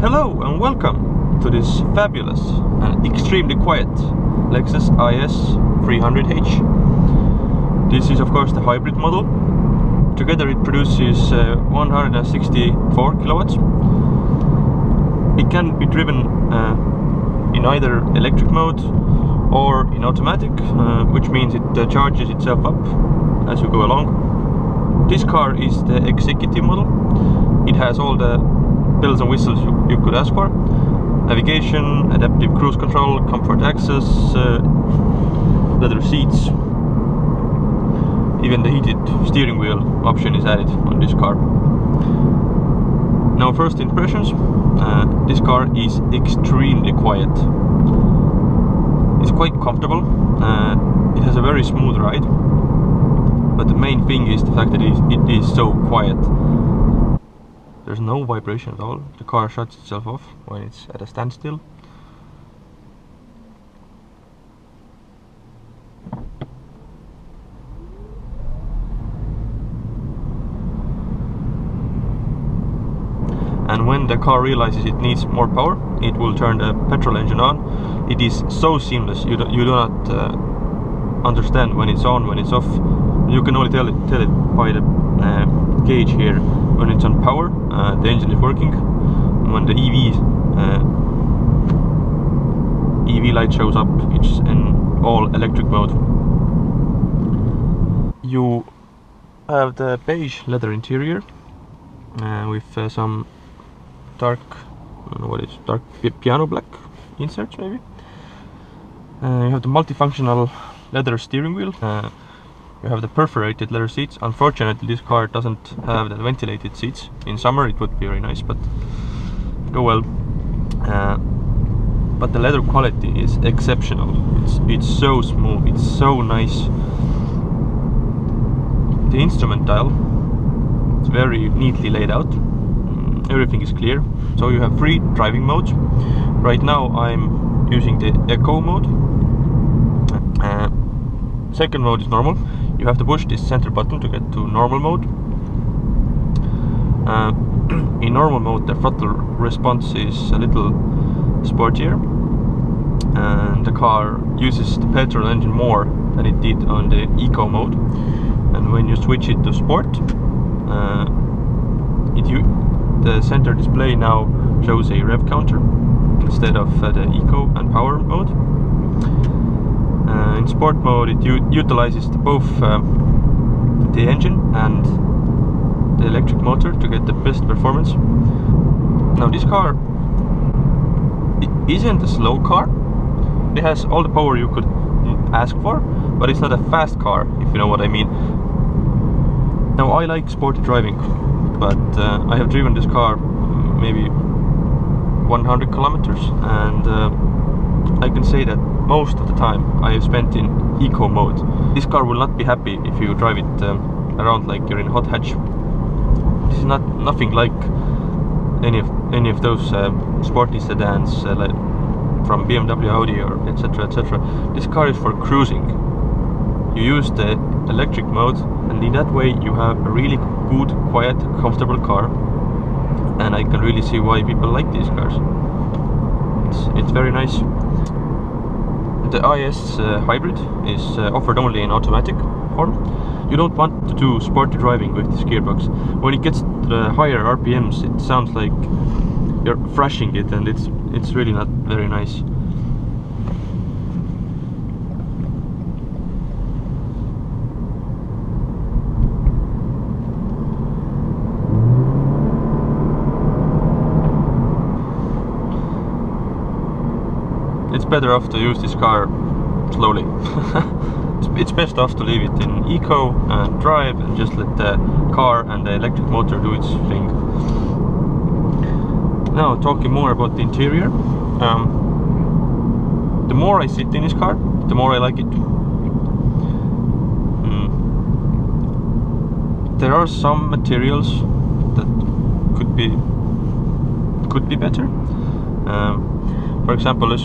Hello and welcome to this fabulous and extremely quiet Lexus IS300h. This is of course the hybrid model. Together it produces 164 kilowatts. It can be driven in either electric mode or in automatic, which means it charges itself up as you go along. This car is the executive model. It has all the bells and whistles you could ask for: navigation, adaptive cruise control, comfort access, leather seats. Even the heated steering wheel option is added on this car. Now, first impressions. This car is extremely quiet. It's quite comfortable. It has a very smooth ride, but the main thing is the fact that it is so quiet. There's no vibration at all. The car shuts itself off when it's at a standstill. And when the car realizes it needs more power, it will turn the petrol engine on. It is so seamless. You do not understand when it's on, when it's off. You can only tell it by the gauge here. When it's on power, the engine is working. And when the EV light shows up, it's in all electric mode. You have the beige leather interior with some dark, I don't know what it is, dark piano black inserts maybe. You have the multifunctional leather steering wheel. You have the perforated leather seats. Unfortunately, this car doesn't have the ventilated seats. In summer it would be very nice, but oh well. But the leather quality is exceptional. It's so smooth, it's so nice. The instrument dial, it's very neatly laid out. Everything is clear. So you have 3 driving modes. Right now I'm using the Eco mode. Second mode is normal. You have to push this center button to get to normal mode. In normal mode, the throttle response is a little sportier, and the car uses the petrol engine more than it did on the Eco mode. And when you switch it to sport, the center display now shows a rev counter instead of the Eco and power mode. In sport mode, it utilizes both the engine and the electric motor to get the best performance. Now, this car, it isn't a slow car. It has all the power you could ask for, but it's not a fast car, if you know what I mean. Now, I like sporty driving, but I have driven this car maybe 100 kilometers, and I can say that most of the time I have spent in Eco mode. This car will not be happy if you drive it around like you're in a hot hatch. This is nothing like any of those sporty sedans like from BMW, Audi, or etc. etc. This car is for cruising. You use the electric mode, and in that way you have a really good, quiet, comfortable car. And I can really see why people like these cars. It's very nice. The IS hybrid is offered only in automatic form. You don't want to do sporty driving with this gearbox. When it gets to the higher RPMs, it sounds like you're thrashing it, and it's really not very nice. It's better off to use this car slowly. It's best off to leave it in Eco and drive and just let the car and the electric motor do its thing. Now, talking more about the interior. The more I sit in this car, the more I like it. There are some materials that could be better. For example,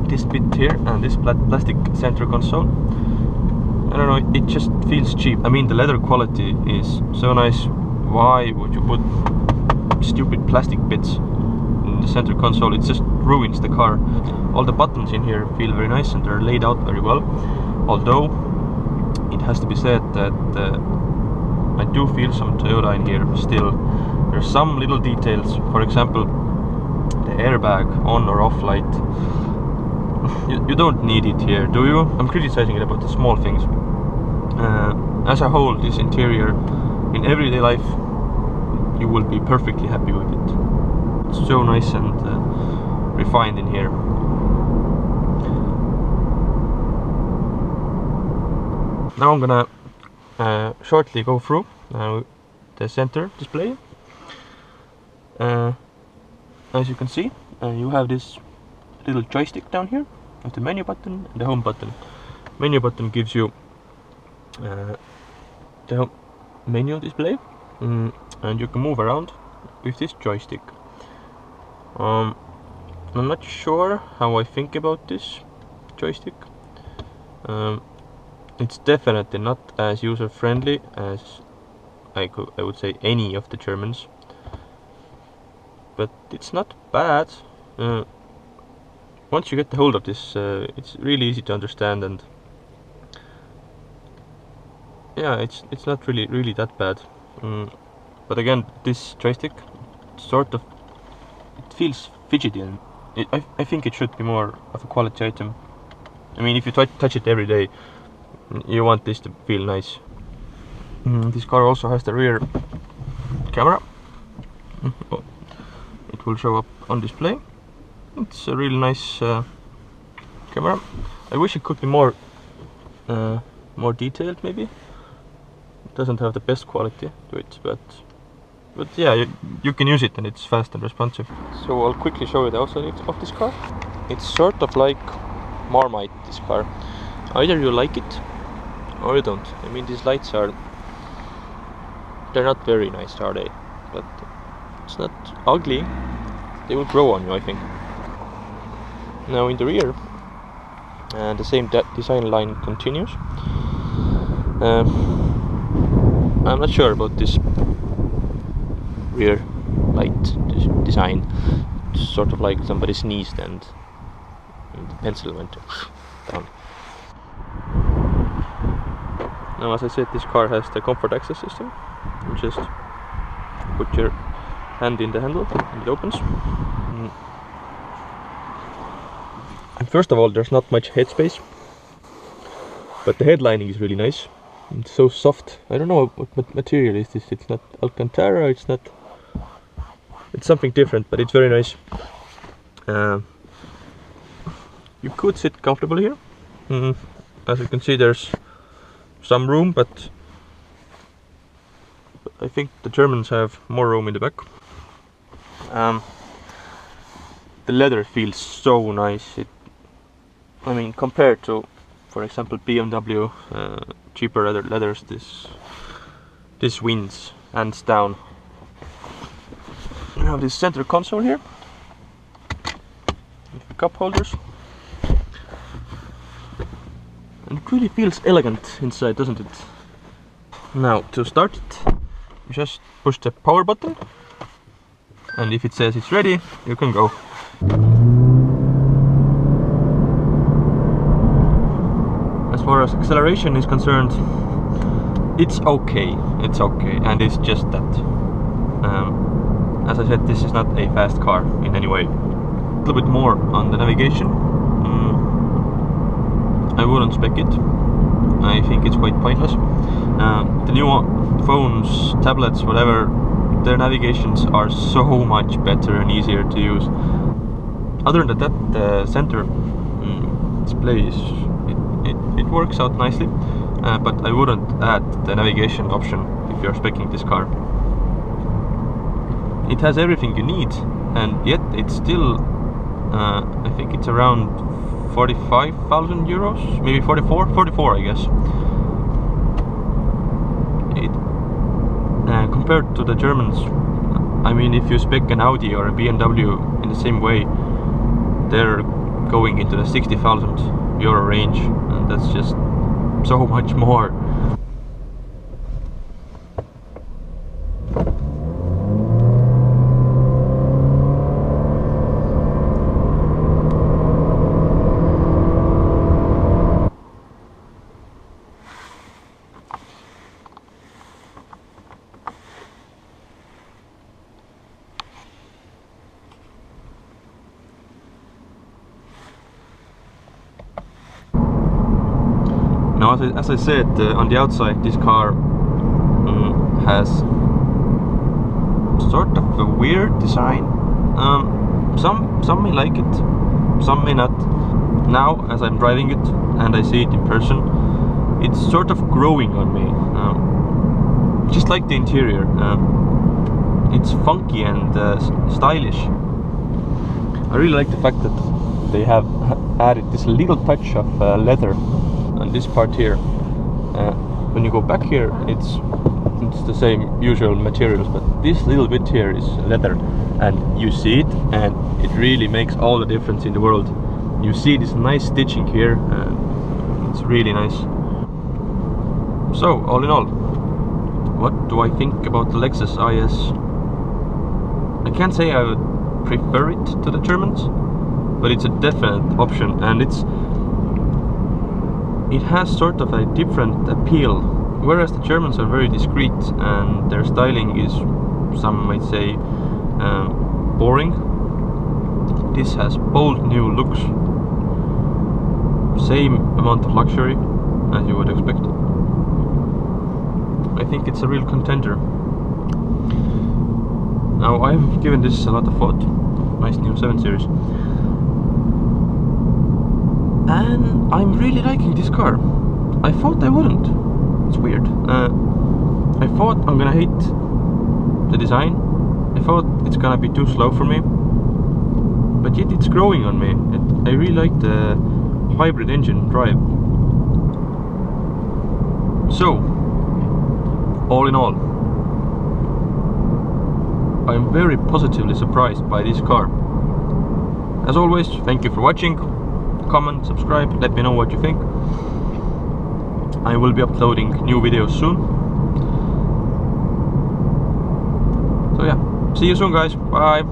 this bit here and this plastic center console. I don't know, it just feels cheap. I mean, the leather quality is so nice. Why would you put stupid plastic bits in the center console, it just ruins the car. All the buttons in here feel very nice and they're laid out very well. Although it has to be said that I do feel some Toyota in here still. There's some little details, for example the airbag on or off light. You don't need it here, do you? I'm criticizing it about the small things. As a whole, this interior in everyday life, you will be perfectly happy with it. It's so nice and refined in here. Now I'm gonna shortly go through the center display. As you can see, you have this little joystick down here with the menu button and the home button. Menu button gives you the menu display, and you can move around with this joystick. I'm not sure how I think about this joystick. It's definitely not as user-friendly as I would say any of the Germans, but it's not bad. Once you get the hold of this, it's really easy to understand, and yeah, it's not really that bad. But again, this joystick sort of, it feels fidgety, and I think it should be more of a quality item. I mean, if you touch it every day, you want this to feel nice. This car also has the rear camera. Oh, it will show up on display. It's a really nice camera. I wish it could be more detailed, maybe. It doesn't have the best quality to it, but yeah, you can use it and it's fast and responsive. So I'll quickly show you the outside of this car. It's sort of like Marmite, this car. Either you like it or you don't. I mean, these lights they're not very nice, are they? But it's not ugly. They will grow on you, I think. Now in the rear, the same design line continues. I'm not sure about this rear light design. It's sort of like somebody sneezed and the pencil went down. Now, as I said, this car has the comfort access system. You just put your hand in the handle and it opens. And first of all, there's not much headspace, but the headlining is really nice. It's so soft. I don't know what material is this. It's not Alcantara. It's something different, but it's very nice. You could sit comfortably here. As you can see, there's some room, but I think the Germans have more room in the back. The leather feels so nice. I mean, compared to, for example, BMW, cheaper leathers, this wins hands down. We have this center console here with the cup holders, and it really feels elegant inside, doesn't it? Now, to start it, you just push the power button, and if it says it's ready, you can go. As far as acceleration is concerned, it's okay, and it's just that. As I said, this is not a fast car in any way. A little bit more on the navigation. I wouldn't spec it. I think it's quite pointless. The new phones, tablets, whatever, their navigations are so much better and easier to use. Other than that, the center display it works out nicely, but I wouldn't add the navigation option if you're speccing this car. It has everything you need, and yet it's still, I think it's around 45,000 euros, maybe 44 I guess. Compared to the Germans, I mean, if you spec an Audi or a BMW in the same way, they're going into the 60,000 euro range, and that's just so much more. as I said, on the outside, this car has sort of a weird design. Some may like it, some may not. Now, as I'm driving it and I see it in person, it's sort of growing on me. Just like the interior, it's funky and stylish. I really like the fact that they have added this little touch of leather on this part here. When you go back here, it's the same usual materials, but this little bit here is leather, and you see it, and it really makes all the difference in the world. You see this nice stitching here, and it's really nice. So, all in all, what do I think about the Lexus IS? I can't say I would prefer it to the Germans, but it's a definite option, and it has sort of a different appeal. Whereas the Germans are very discreet and their styling is, some might say, boring, this has bold new looks, same amount of luxury as you would expect. I think it's a real contender. Now, I've given this a lot of thought. Nice new 7 Series, and I'm really liking this car. I thought I wouldn't. It's weird. I thought I'm gonna hate the design. I thought it's gonna be too slow for me, but yet it's growing on me. I really like the hybrid engine drive. So, all in all, I'm very positively surprised by this car. As always, thank you for watching. Comment, subscribe, let me know what you think. I will be uploading new videos soon. So yeah, see you soon guys, bye.